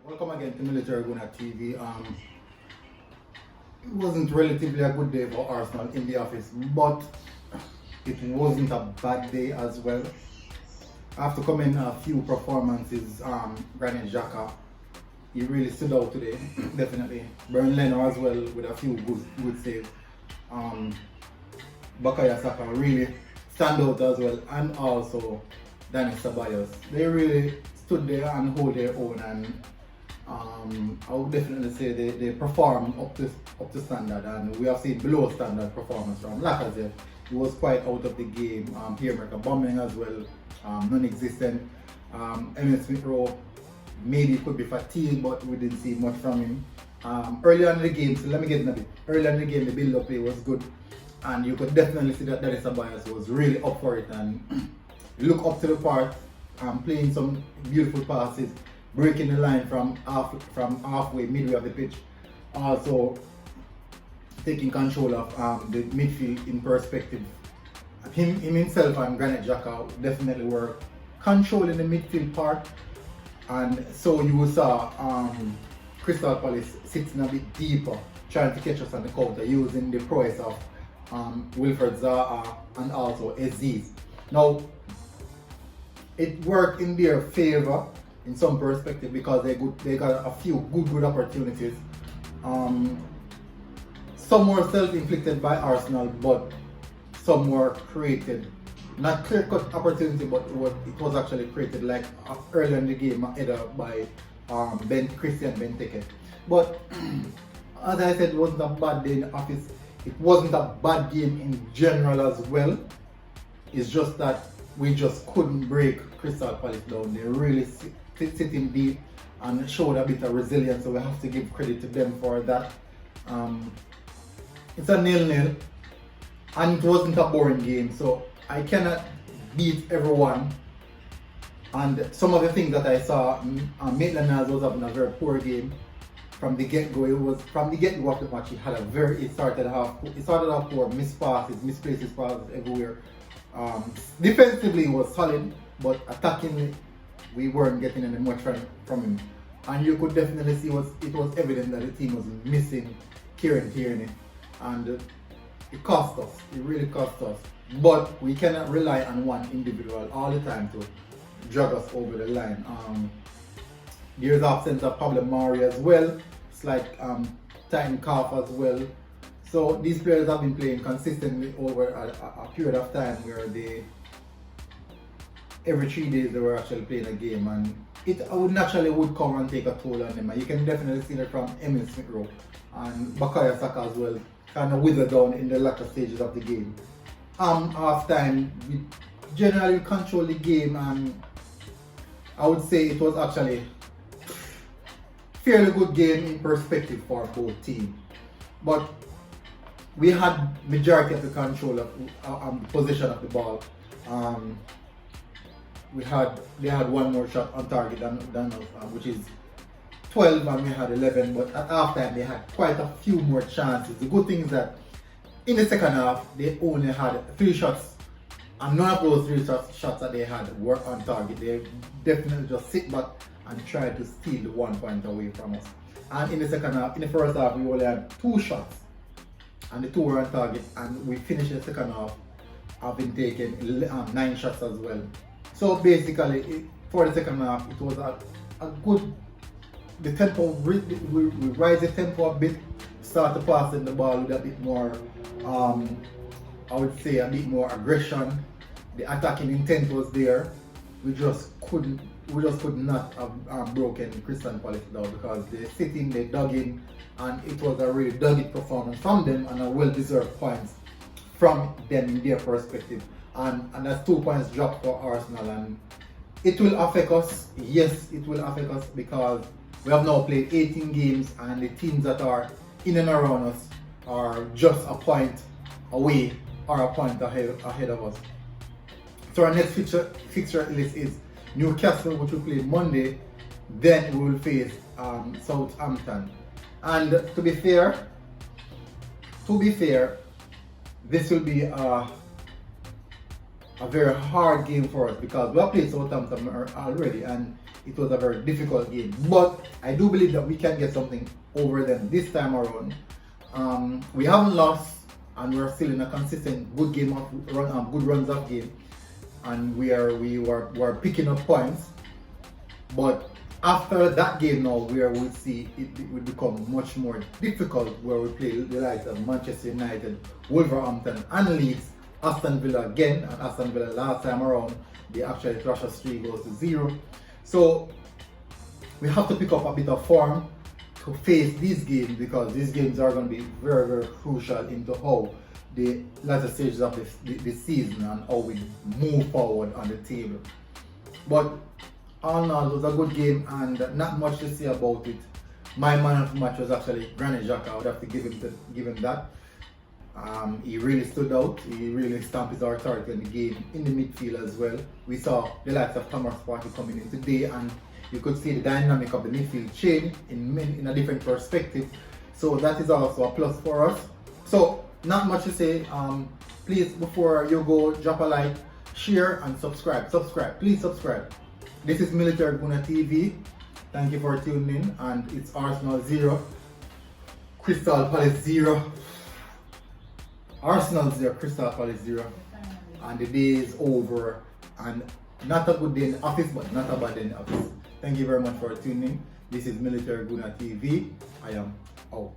Welcome again to Military Guna TV. It wasn't relatively a good day for Arsenal in the office, but it wasn't a bad day as well. I have to commend a few performances. Granit Xhaka, he really stood out today, definitely. Bern Leno as well with a few good saves. Bukayo Saka really stand out as well, and also Dani Ceballos. They really stood there and hold their own, and I would definitely say they performed up to standard, and we have seen below standard performance from Lacazette. He was quite out of the game. Pierre-Emerick Aubameyang as well, non-existent. Emirates Smith-Rowe, maybe he could be fatigued, but we didn't see much from him. Early on in the game, so let me get in a bit. Early on in the game, the build-up play was good, and you could definitely see that Dani Ceballos was really up for it and look up to the part, playing some beautiful passes, breaking the line from halfway, midway of the pitch. Also taking control of the midfield in perspective. Him himself and Granit Xhaka definitely were controlling the midfield part, and so you saw Crystal Palace sitting a bit deeper, trying to catch us on the counter using the prowess of Wilfred Zaha and also Aziz. Now, it worked in their favour in some perspective because they got a few good opportunities. Some were self-inflicted by Arsenal, but some were created, not clear-cut opportunity, but it was actually created like earlier in the game, either by Christian Benteke. But as I said, it wasn't a bad day in the office. It wasn't a bad game in general as well. It's just that we just couldn't break Crystal Palace down. They really sitting deep and showed a bit of resilience, so we have to give credit to them for that. It's a 0-0, and it wasn't a boring game, so I cannot beat everyone. And some of the things that I saw, Maitland-Niles was having a very poor game from the get-go. It was from the get-go of the match. It started off poor, misplaced passes everywhere. Defensively, it was solid, but attackingly, we weren't getting any much from him. And you could definitely see it was evident that the team was missing Kieran Tierney, and it cost us. It really cost us. But we cannot rely on one individual all the time to drag us over the line. There's absence of Pablo Mari as well. It's like tightened calf as well. So these players have been playing consistently over a period of time where every 3 days they were actually playing a game, and it naturally would come and take a toll on them. And you can definitely see that from Emirates Smith-Rowe and Bukayo Saka as well, kind of withered down in the latter stages of the game. Half time, we generally controlled the game, and I would say it was actually fairly good game in perspective for both teams. But we had majority of the control of the possession of the ball. They had one more shot on target than us, which is 12, and we had 11. But at halftime, they had quite a few more chances. The good thing is that in the second half, they only had 3 shots, and none of those 3 shots that they had were on target. They definitely just sit back and try to steal the 1 point away from us. And in the first half, we only had 2 shots, and the 2 were on target, and we finished the second half having taken 9 shots as well. So basically, for the second half, it was a good. The tempo, we rise the tempo a bit, start to pass in the ball with a bit more, I would say a bit more aggression. The attacking intent was there. We just could not have broken Crystal Palace down, because they dug in, and it was a really dogged performance from them, and a well-deserved points from them in their perspective. And that's 2 points dropped for Arsenal, and it will affect us. Yes, it will affect us, because we have now played 18 games, and the teams that are in and around us are just a point away or a point ahead of us. So our next fixture list is Newcastle, which we play Monday. Then we will face Southampton. And to be fair, this will be a very hard game for us because we have played Southampton already and it was a very difficult game. But I do believe that we can get something over them this time around. We haven't lost and we're still in a consistent good game of good runs of game, and we were picking up points. But after that game now, where we see it will become much more difficult, where we play the likes of Manchester United, Wolverhampton and Leeds, Aston Villa again, and Aston Villa last time around, they actually thrashed us 3-0. So we have to pick up a bit of form to face these games, because these games are going to be very, very crucial into how the latter stages of the season and how we move forward on the table. But all in all, it was a good game and not much to say about it. My man of the match was actually Granit Xhaka. I would have to give him that. He really stood out. He really stamped his authority in the game, in the midfield as well. We saw the likes of Thomas Partey coming in today, and you could see the dynamic of the midfield change in a different perspective. So that is also a plus for us. So not much to say. Please, before you go, drop a like, share and subscribe. Please subscribe. This is Military Guna TV. Thank you for tuning in, and it's Arsenal 0, Crystal Palace 0. Arsenal 0, Crystal Palace 0. And the day is over, and not a good day in the office, but not a bad day in the office. Thank you very much for tuning in. This is Military Guna TV. I am out.